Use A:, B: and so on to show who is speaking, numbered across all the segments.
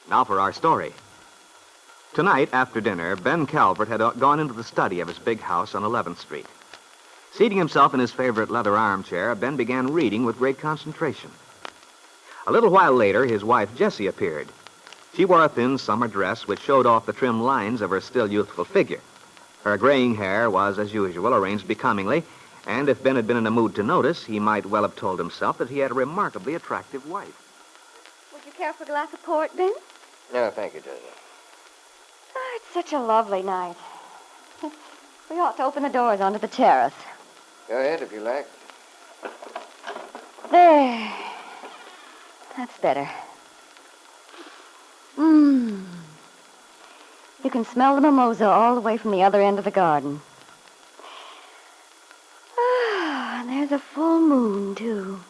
A: Now for our story. Tonight, after dinner, Ben Calvert had gone into the study of his big house on 11th Street. Seating himself in his favorite leather armchair, Ben began reading with great concentration. A little while later, his wife, Jessie, appeared. She wore a thin summer dress which showed off the trim lines of her still youthful figure. Her graying hair was, as usual, arranged becomingly, and if Ben had been in a mood to notice, he might well have told himself that he had a remarkably attractive wife.
B: Would you care for a glass of port, Ben?
C: No, thank you, Jessie.
B: Oh, it's such a lovely night. We ought to open the doors onto the terrace.
C: Go ahead if you like.
B: There. That's better. You can smell the mimosa all the way from the other end of the garden. Ah, and there's a full moon, too.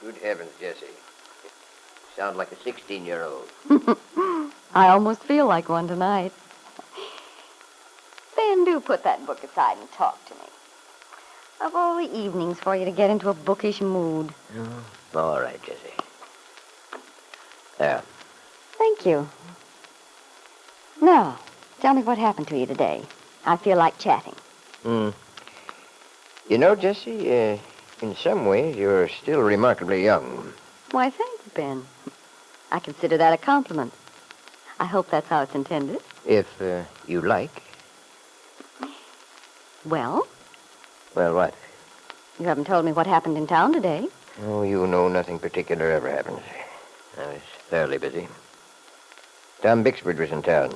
C: Good heavens, Jessie. You sound like a 16-year-old.
B: I almost feel like one tonight. Ben, do put that book aside and talk to me. Of all the evenings for you to get into a bookish mood.
C: Oh, all right, Jessie. There.
B: Thank you. Now, tell me what happened to you today. I feel like chatting.
C: You know, Jessie, in some ways, you're still remarkably young.
B: Why, thank you, Ben. I consider that a compliment. I hope that's how it's intended.
C: If you like.
B: Well?
C: Well, what?
B: You haven't told me what happened in town today.
C: Oh, you know nothing particular ever happens. I was fairly busy. Tom Bixford was in town.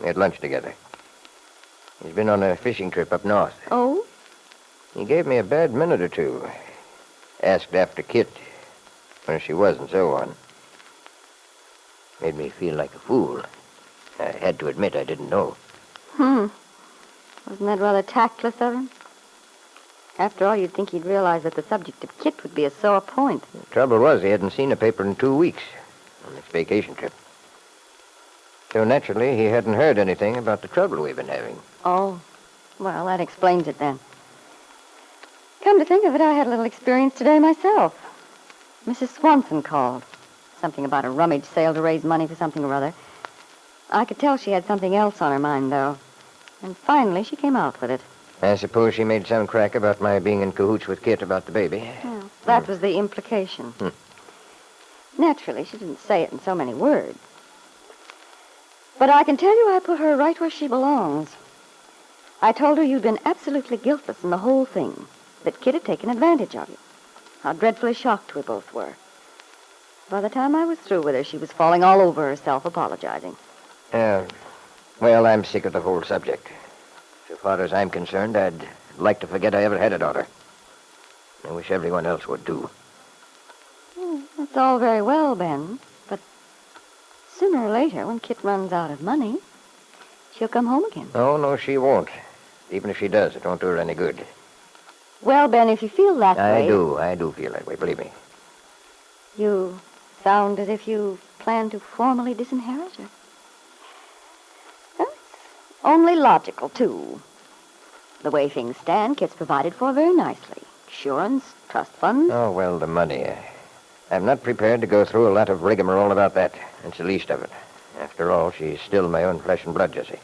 C: We had lunch together. He's been on a fishing trip up north.
B: Oh?
C: He gave me a bad minute or two. Asked after Kit, where she was and so on. Made me feel like a fool. I had to admit I didn't know.
B: Wasn't that rather tactless of him? After all, you'd think he'd realize that the subject of Kit would be a sore point.
C: The trouble was he hadn't seen a paper in 2 weeks on this vacation trip. So naturally, he hadn't heard anything about the trouble we've been having.
B: Oh, well, that explains it then. Come to think of it, I had a little experience today myself. Mrs. Swanson called. Something about a rummage sale to raise money for something or other. I could tell she had something else on her mind, though. And finally, she came out with it.
C: I suppose she made some crack about my being in cahoots with Kit about the baby.
B: Well, that was the implication. Naturally, she didn't say it in so many words. But I can tell you I put her right where she belongs. I told her you'd been absolutely guiltless in the whole thing, that Kit had taken advantage of you. How dreadfully shocked we both were. By the time I was through with her, she was falling all over herself, apologizing.
C: Well, I'm sick of the whole subject. So far as I'm concerned, I'd like to forget I ever had a daughter. I wish everyone else would, too.
B: That's all very well, Ben, but sooner or later, when Kit runs out of money, she'll come home again.
C: Oh, no, she won't. Even if she does, it won't do her any good.
B: Well, Ben, if you feel that way...
C: I do feel that way, believe me.
B: You sound as if you plan to formally disinherit her. That's only logical, too. The way things stand, Kit's provided for very nicely. Insurance, trust funds.
C: Oh, well, the money. I'm not prepared to go through a lot of rigmarole about that. That's the least of it. After all, she's still my own flesh and blood, Jessie.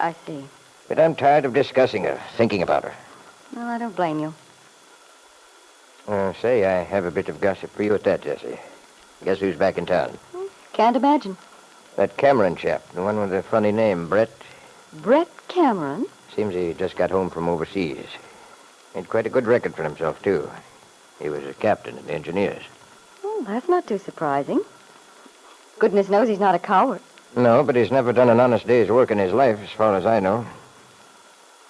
B: I see.
C: But I'm tired of discussing her, thinking about her.
B: Well, I don't blame you.
C: Say, I have a bit of gossip for you at that, Jessie. Guess who's back in town?
B: Can't imagine.
C: That Cameron chap, the one with the funny name, Brett.
B: Brett Cameron?
C: Seems he just got home from overseas. Made quite a good record for himself, too. He was a captain in the engineers.
B: Oh, that's not too surprising. Goodness knows he's not a coward.
C: No, but he's never done an honest day's work in his life, as far as I know.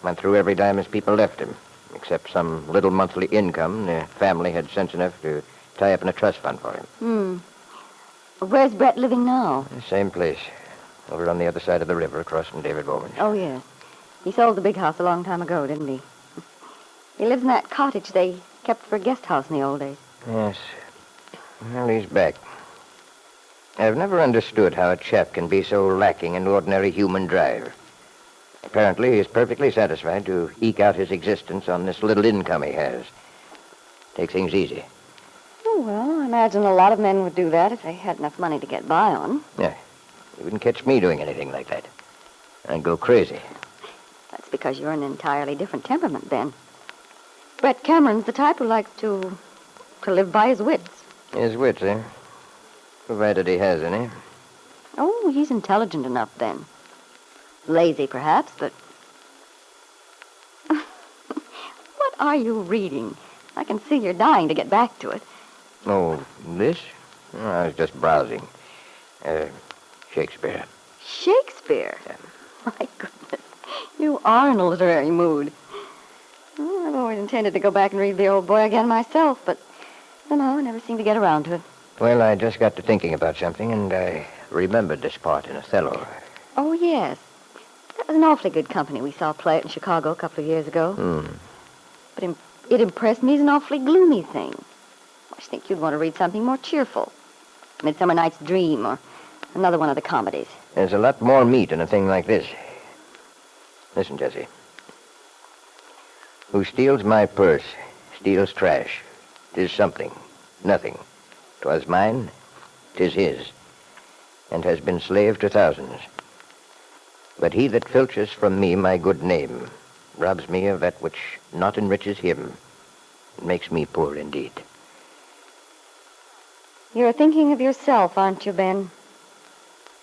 C: Went through every dime his people left him, except some little monthly income the family had sense enough to tie up in a trust fund for him.
B: Where's Brett living now?
C: The same place, over on the other side of the river, across from David Bowman's.
B: Oh, yes. He sold the big house a long time ago, didn't he? He lives in that cottage they kept for a guest house in the old days.
C: Yes. Well, he's back. I've never understood how a chap can be so lacking in ordinary human drive. Apparently, he's perfectly satisfied to eke out his existence on this little income he has. Take things easy.
B: Oh, well, I imagine a lot of men would do that if they had enough money to get by on.
C: Yeah. You wouldn't catch me doing anything like that. I'd go crazy.
B: That's because you're an entirely different temperament, Ben. Brett Cameron's the type who likes to live by his wits.
C: His wits, eh? Provided he has any.
B: Oh, he's intelligent enough, Ben. Lazy, perhaps, but... What are you reading? I can see you're dying to get back to it.
C: Oh, this? Oh, I was just browsing. Shakespeare.
B: Shakespeare?
C: Yeah.
B: My goodness. You are in a literary mood. Well, I've always intended to go back and read the old boy again myself, but somehow I never seem to get around to it.
C: Well, I just got to thinking about something, and I remembered this part in Othello.
B: Oh, yes. That was an awfully good company we saw play it in Chicago a couple of years ago. But it impressed me as an awfully gloomy thing. I should think you'd want to read something more cheerful. Midsummer Night's Dream or another one of the comedies.
C: There's a lot more meat in a thing like this. Listen, Jesse. Who steals my purse, steals trash. 'Tis something, nothing. 'Twas mine, 'tis his, and has been slave to thousands. But he that filches from me my good name robs me of that which not enriches him, and makes me poor indeed.
B: You're thinking of yourself, aren't you, Ben?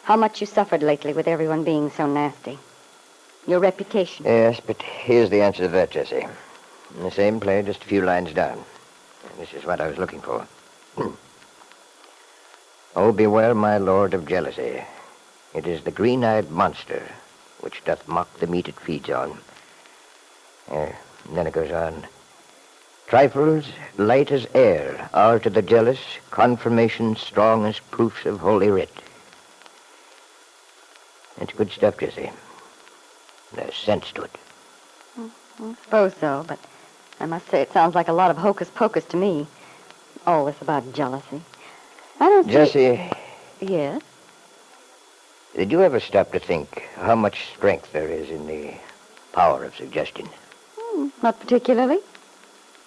B: How much you suffered lately with everyone being so nasty. Your reputation.
C: Yes, but here's the answer to that, Jesse. In the same play, just a few lines down. This is what I was looking for. Oh, beware, my lord, of jealousy. It is the green-eyed monster which doth mock the meat it feeds on. And then it goes on. Trifles, light as air, are to the jealous confirmations strong as proofs of Holy Writ. It's good stuff, Jesse. There's sense to it.
B: I suppose so, but I must say it sounds like a lot of hocus-pocus to me. All this about jealousy. I don't see...
C: Jesse,
B: Yes?
C: did you ever stop to think how much strength there is in the power of suggestion?
B: Not particularly.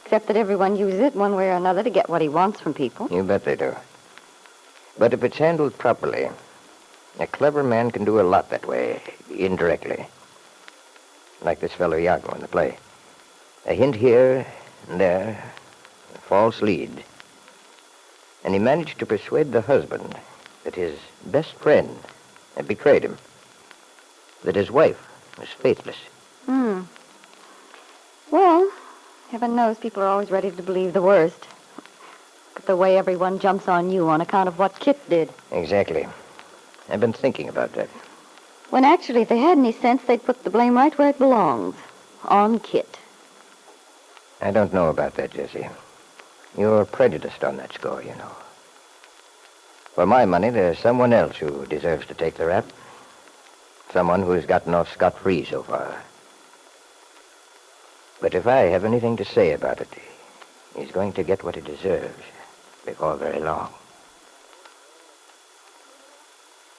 B: Except that everyone uses it one way or another to get what he wants from people.
C: You bet they do. But if it's handled properly, a clever man can do a lot that way, indirectly. Like this fellow Iago in the play. A hint here and there, a false lead. And he managed to persuade the husband that his best friend had betrayed him. That his wife was faithless.
B: Well, heaven knows people are always ready to believe the worst. Look at the way everyone jumps on you on account of what Kit did.
C: Exactly. I've been thinking about that.
B: When actually, if they had any sense, they'd put the blame right where it belongs. On Kit.
C: I don't know about that, Jesse. You're prejudiced on that score, you know. For my money, there's someone else who deserves to take the rap. Someone who's gotten off scot-free so far. But if I have anything to say about it, he's going to get what he deserves before very long.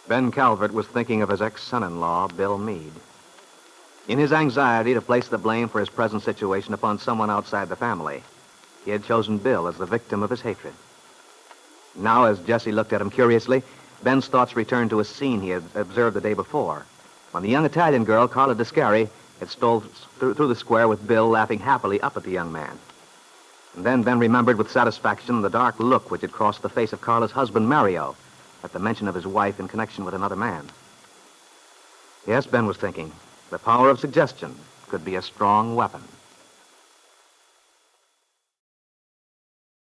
A: Ben Calvert was thinking of his ex-son-in-law, Bill Meade. In his anxiety to place the blame for his present situation upon someone outside the family, he had chosen Bill as the victim of his hatred. Now, as Jesse looked at him curiously, Ben's thoughts returned to a scene he had observed the day before, when the young Italian girl, Carla Descari, had stole through the square with Bill laughing happily up at the young man. And then Ben remembered with satisfaction the dark look which had crossed the face of Carla's husband, Mario, at the mention of his wife in connection with another man. Yes, Ben was thinking, the power of suggestion could be a strong weapon.